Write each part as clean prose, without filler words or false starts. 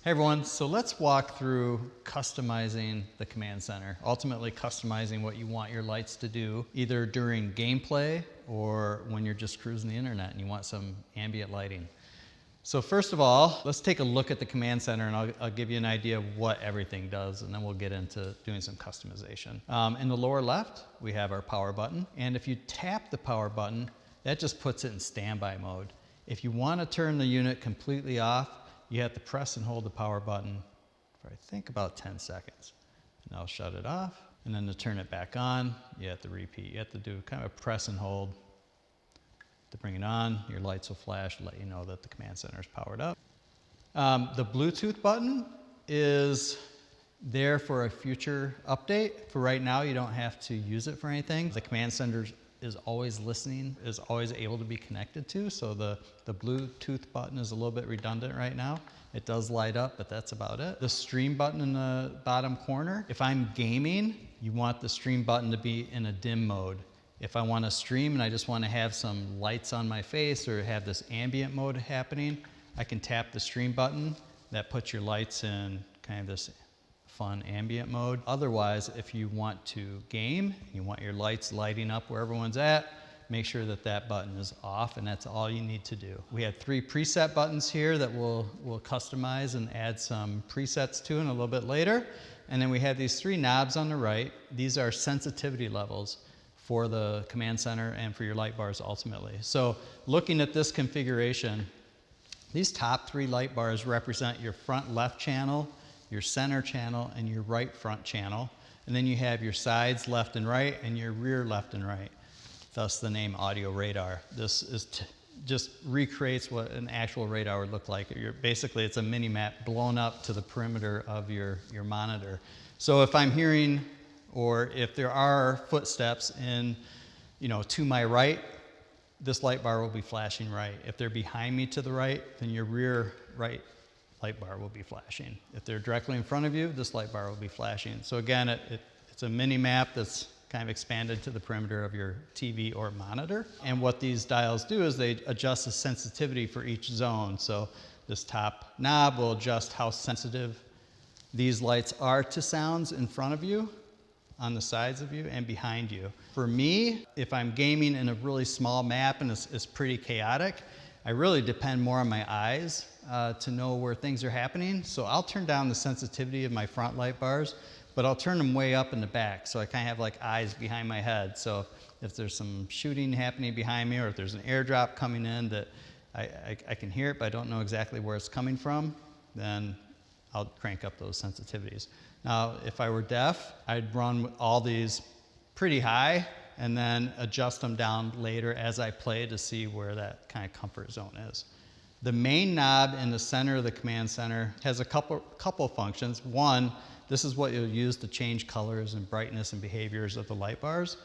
Hey everyone, so let's walk through customizing the command center, ultimately customizing what you want your lights to do, either during gameplay or when you're just cruising the internet and you want some ambient lighting. So first of all, let's take a look at the command center and I'll give you an idea of what everything does, and then we'll get into doing some customization. In the lower left, we have our power button, and if you tap the power button, that just puts it in standby mode. If you want to turn the unit completely off, you have to press and hold the power button for I think about 10 seconds. And I'll shut it off. And then to turn it back on, you have to repeat. You have to do kind of a press and hold to bring it on. Your lights will flash to let you know that the command center is powered up. The Bluetooth button is there for a future update. For right now, you don't have to use it for anything. The command center is always listening, is always able to be connected to, so the Bluetooth button is a little bit redundant right now. It does light up, but that's about it. The stream button in the bottom corner, if I'm gaming, you want the stream button to be in a dim mode. If I want to stream and I just want to have some lights on my face or have this ambient mode happening, I can tap the stream button. That puts your lights in kind of this fun ambient mode. Otherwise, if you want to game, you want your lights lighting up where everyone's at, make sure that that button is off, and that's all you need to do. We have 3 preset buttons here that we'll customize and add some presets to in a little bit later. And then we have these 3 knobs on the right. These are sensitivity levels for the command center and for your light bars ultimately. So looking at this configuration, these top 3 light bars represent your front left channel, your center channel, and your right front channel. And then you have your sides left and right and your rear left and right. Thus the name audio radar. This is just recreates what an actual radar would look like. Basically, it's a mini map blown up to the perimeter of your monitor. So if I'm hearing, or if there are footsteps to my right, this light bar will be flashing right. If they're behind me to the right, then your rear right light bar will be flashing. If they're directly in front of you, this light bar will be flashing. So again, it's a mini map that's kind of expanded to the perimeter of your TV or monitor. And what these dials do is they adjust the sensitivity for each zone. So this top knob will adjust how sensitive these lights are to sounds in front of you, on the sides of you, and behind you. For me, if I'm gaming in a really small map and it's pretty chaotic, I really depend more on my eyes to know where things are happening. So I'll turn down the sensitivity of my front light bars, but I'll turn them way up in the back. So I kind of have like eyes behind my head. So if there's some shooting happening behind me, or if there's an airdrop coming in that I can hear it, but I don't know exactly where it's coming from, then I'll crank up those sensitivities. Now, if I were deaf, I'd run all these pretty high and then adjust them down later as I play to see where that kind of comfort zone is. The main knob in the center of the command center has a couple functions. One, this is what you'll use to change colors and brightness and behaviors of the light bars.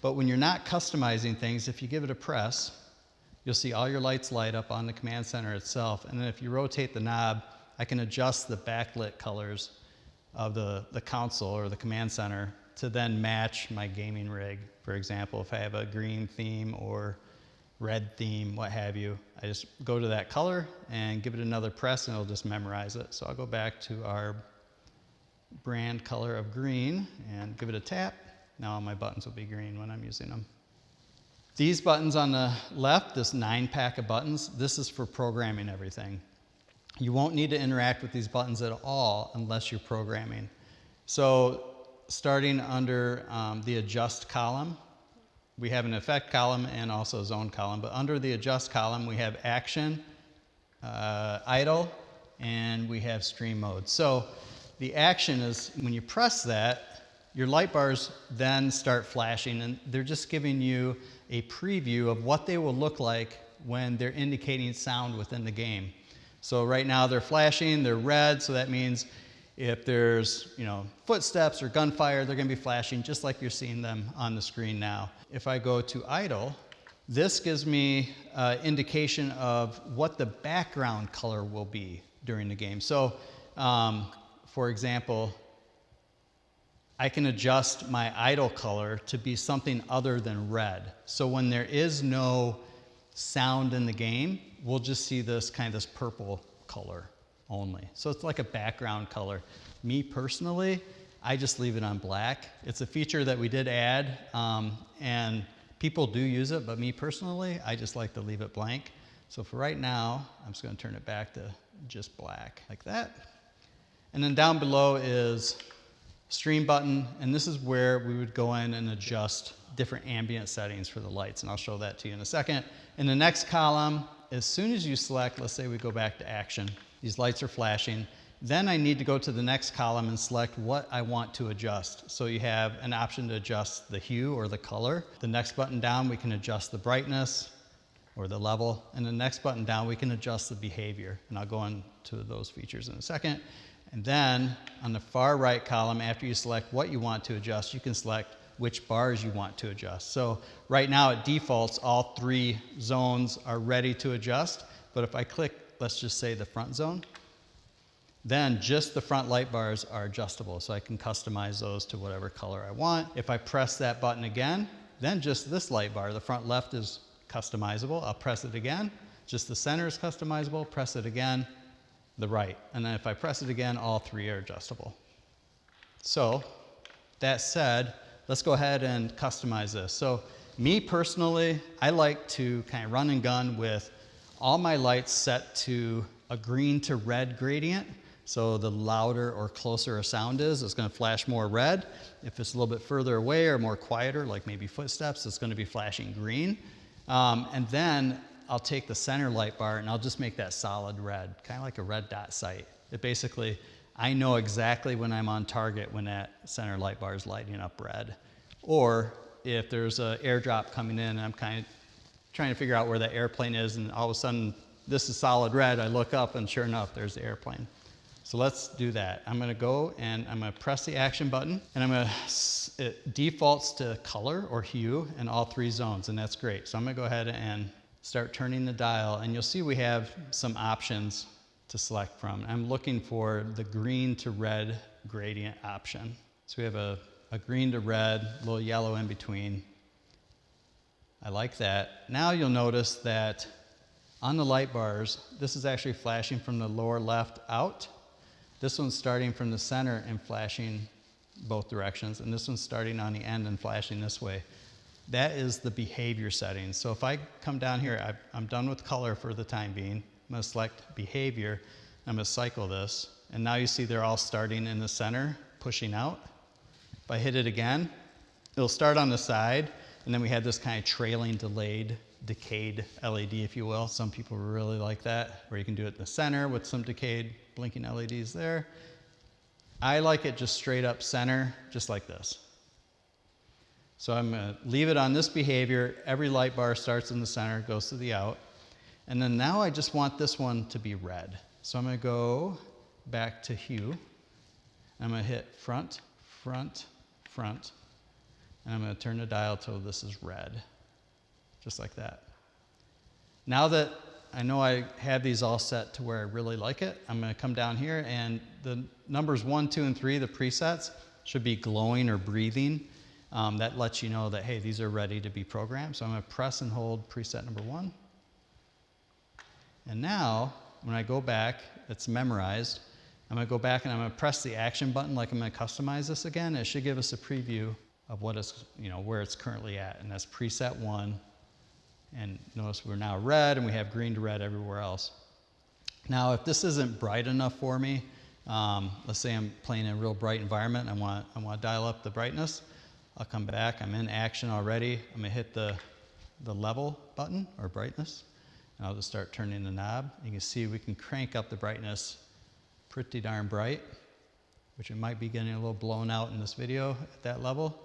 But when you're not customizing things, if you give it a press, you'll see all your lights light up on the command center itself. And then if you rotate the knob, I can adjust the backlit colors of the console or the command center to then match my gaming rig. For example, if I have a green theme or red theme, what have you, I just go to that color and give it another press and it'll just memorize it. So I'll go back to our brand color of green and give it a tap. Now all my buttons will be green when I'm using them. These buttons on the left, this 9-pack of buttons, this is for programming everything. You won't need to interact with these buttons at all unless you're programming. So starting under the adjust column, we have an effect column and also a zone column, but under the adjust column we have action, idle, and we have stream mode. So the action is when you press that, your light bars then start flashing, and they're just giving you a preview of what they will look like when they're indicating sound within the game. So right now they're flashing, they're red, so that means if there's footsteps or gunfire, they're going to be flashing just like you're seeing them on the screen now. If I go to idle, this gives me indication of what the background color will be during the game. So for example, I can adjust my idle color to be something other than red. So when there is no sound in the game, we'll just see this purple color. only. So it's like a background color. Me personally, I just leave it on black. It's a feature that we did add, and people do use it, but me personally, I just like to leave it blank. So for right now, I'm just gonna turn it back to just black, like that. And then down below is stream button, and this is where we would go in and adjust different ambient settings for the lights, and I'll show that to you in a second. In the next column, as soon as you select, let's say we go back to action, these lights are flashing, then I need to go to the next column and select what I want to adjust. So you have an option to adjust the hue or the color. The next button down, we can adjust the brightness or the level, and the next button down, we can adjust the behavior, and I'll go into those features in a second. And then on the far right column, after you select what you want to adjust, you can select which bars you want to adjust. So right now it defaults, all 3 zones are ready to adjust, but if I click, let's just say the front zone, then just the front light bars are adjustable, so I can customize those to whatever color I want. If I press that button again, then just this light bar, the front left is customizable. I'll press it again, just the center is customizable, press it again, the right. And then if I press it again, all 3 are adjustable. So that said, let's go ahead and customize this. So me personally, I like to kind of run and gun with all my lights set to a green to red gradient. So the louder or closer a sound is, it's going to flash more red. If it's a little bit further away or more quieter, like maybe footsteps, it's going to be flashing green. And then I'll take the center light bar and I'll just make that solid red, kind of like a red dot sight. It basically, I know exactly when I'm on target when that center light bar is lighting up red. Or if there's an airdrop coming in and I'm kind of trying to figure out where the airplane is, and all of a sudden this is solid red, I look up and sure enough, there's the airplane. So let's do that. I'm gonna go and I'm gonna press the action button, and it defaults to color or hue in all 3 zones, and that's great. So I'm gonna go ahead and start turning the dial, and you'll see we have some options to select from. I'm looking for the green to red gradient option. So we have a green to red, a little yellow in between. I like that. Now you'll notice that on the light bars, this is actually flashing from the lower left out. This one's starting from the center and flashing both directions, and this one's starting on the end and flashing this way. That is the behavior settings. So if I come down here, I'm done with color for the time being. I'm gonna select behavior, I'm gonna cycle this, and now you see they're all starting in the center, pushing out. If I hit it again, it'll start on the side, and then we had this kind of trailing, delayed, decayed LED, if you will. Some people really like that, where you can do it in the center with some decayed blinking LEDs there. I like it just straight up center, just like this. So I'm gonna leave it on this behavior. Every light bar starts in the center, goes to the out. And then now I just want this one to be red. So I'm gonna go back to hue. I'm gonna hit front, front, front. And I'm gonna turn the dial till this is red, just like that. Now that I know I have these all set to where I really like it, I'm gonna come down here, and the numbers 1, 2, and 3, the presets, should be glowing or breathing. That lets you know that, hey, these are ready to be programmed. So I'm gonna press and hold preset number 1. And now, when I go back, it's memorized. I'm gonna go back and I'm gonna press the action button like I'm gonna customize this again. It should give us a preview of what it's, where it's currently at, and that's preset 1. And notice we're now red, and we have green to red everywhere else. Now, if this isn't bright enough for me, let's say I'm playing in a real bright environment, I want to dial up the brightness. I'll come back, I'm in action already. I'm gonna hit the level button, or brightness, and I'll just start turning the knob. You can see we can crank up the brightness pretty darn bright, which it might be getting a little blown out in this video at that level.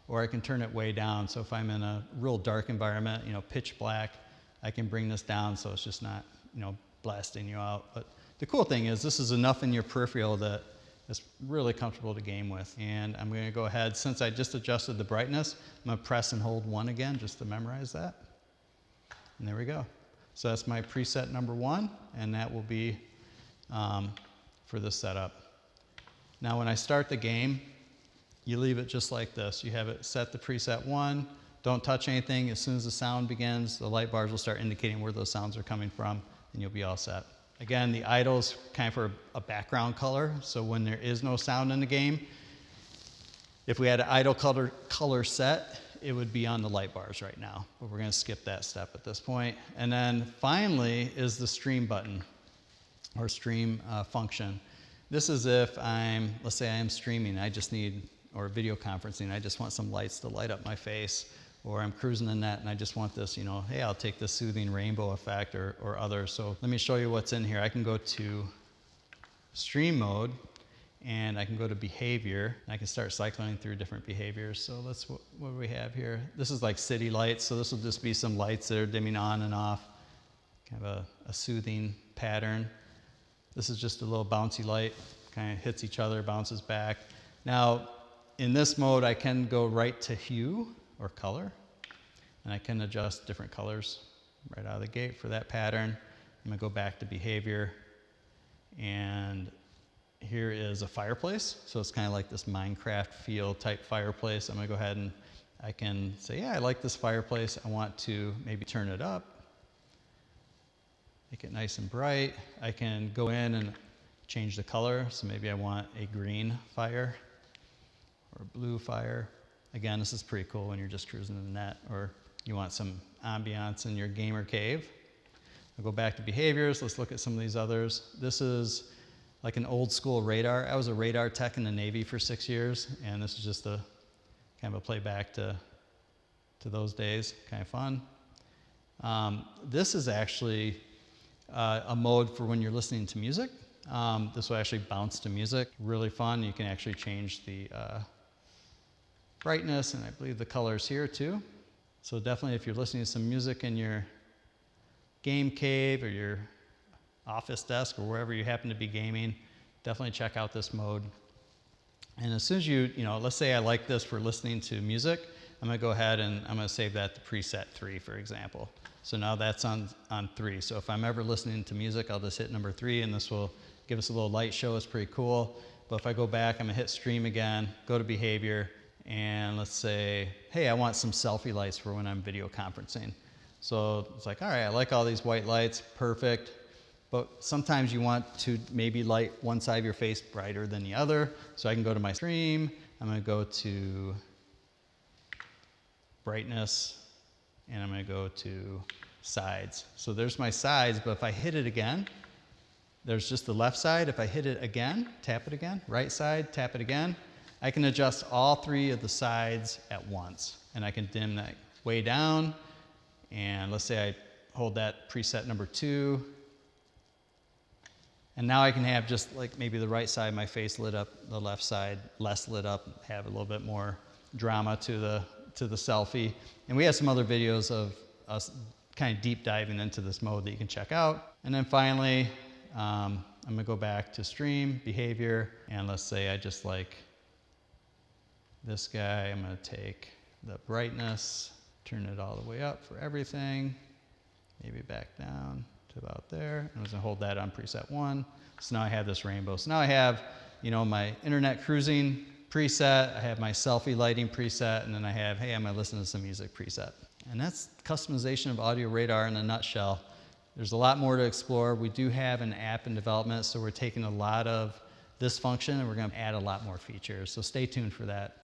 Or I can turn it way down. So if I'm in a real dark environment, pitch black, I can bring this down so it's just not, blasting you out. But the cool thing is this is enough in your peripheral that it's really comfortable to game with. And I'm gonna go ahead, since I just adjusted the brightness, I'm gonna press and hold 1 again just to memorize that. And there we go. So that's my preset number 1, and that will be for this setup. Now when I start the game, you leave it just like this. You have it set to preset 1, don't touch anything. As soon as the sound begins, the light bars will start indicating where those sounds are coming from, and you'll be all set. Again, the idle's kind of for a background color, so when there is no sound in the game, if we had an idle color set, it would be on the light bars right now, but we're going to skip that step at this point. And then finally is the stream button, or stream function. This is if let's say I am streaming, I just need, or video conferencing, I just want some lights to light up my face, or I'm cruising the net and I just want this, hey, I'll take this soothing rainbow effect or other. So let me show you what's in here. I can go to stream mode, and I can go to behavior. I can start cycling through different behaviors. So what do we have here? This is like city lights, so this will just be some lights that are dimming on and off, kind of a soothing pattern. This is just a little bouncy light, kind of hits each other, bounces back. Now, in this mode, I can go right to hue or color, and I can adjust different colors right out of the gate for that pattern. I'm gonna go back to behavior, and here is a fireplace. So it's kind of like this Minecraft feel type fireplace. I'm gonna go ahead and I can say, yeah, I like this fireplace. I want to maybe turn it up, make it nice and bright. I can go in and change the color. So maybe I want a green fire or a blue fire. Again, this is pretty cool when you're just cruising in the net, or you want some ambiance in your gamer cave. I'll go back to behaviors. Let's look at some of these others. This is like an old school radar. I was a radar tech in the Navy for 6 years, and this is just a kind of a playback to those days. Kind of fun. This is actually a mode for when you're listening to music. This will actually bounce to music. Really fun. You can actually change the brightness, and I believe the colors here too. So definitely if you're listening to some music in your game cave or your office desk or wherever you happen to be gaming, definitely check out this mode. And as soon as let's say I like this for listening to music, I'm gonna go ahead and I'm gonna save that to preset 3, for example. So now that's on 3. So if I'm ever listening to music, I'll just hit number 3, and this will give us a little light show. It's pretty cool. But if I go back, I'm gonna hit stream again, go to behavior, and let's say, hey, I want some selfie lights for when I'm video conferencing. So it's like, all right, I like all these white lights, perfect. But sometimes you want to maybe light one side of your face brighter than the other. So I can go to my stream, I'm gonna go to brightness, and I'm gonna go to sides. So there's my sides, but if I hit it again, there's just the left side. If I hit it again, tap it again, right side, tap it again, I can adjust all 3 of the sides at once. And I can dim that way down. And let's say I hold that preset number 2. And now I can have just like maybe the right side of my face lit up, the left side less lit up, have a little bit more drama to the selfie. And we have some other videos of us kind of deep diving into this mode that you can check out. And then finally, I'm gonna go back to stream, behavior, and let's say I just like this guy. I'm gonna take the brightness, turn it all the way up for everything, maybe back down to about there. I'm just gonna hold that on preset 1. So now I have this rainbow. So now I have, my internet cruising preset, I have my selfie lighting preset, and then I have, hey, I'm gonna listen to some music preset. And that's customization of Audio Radar in a nutshell. There's a lot more to explore. We do have an app in development, so we're taking a lot of this function and we're gonna add a lot more features. So stay tuned for that.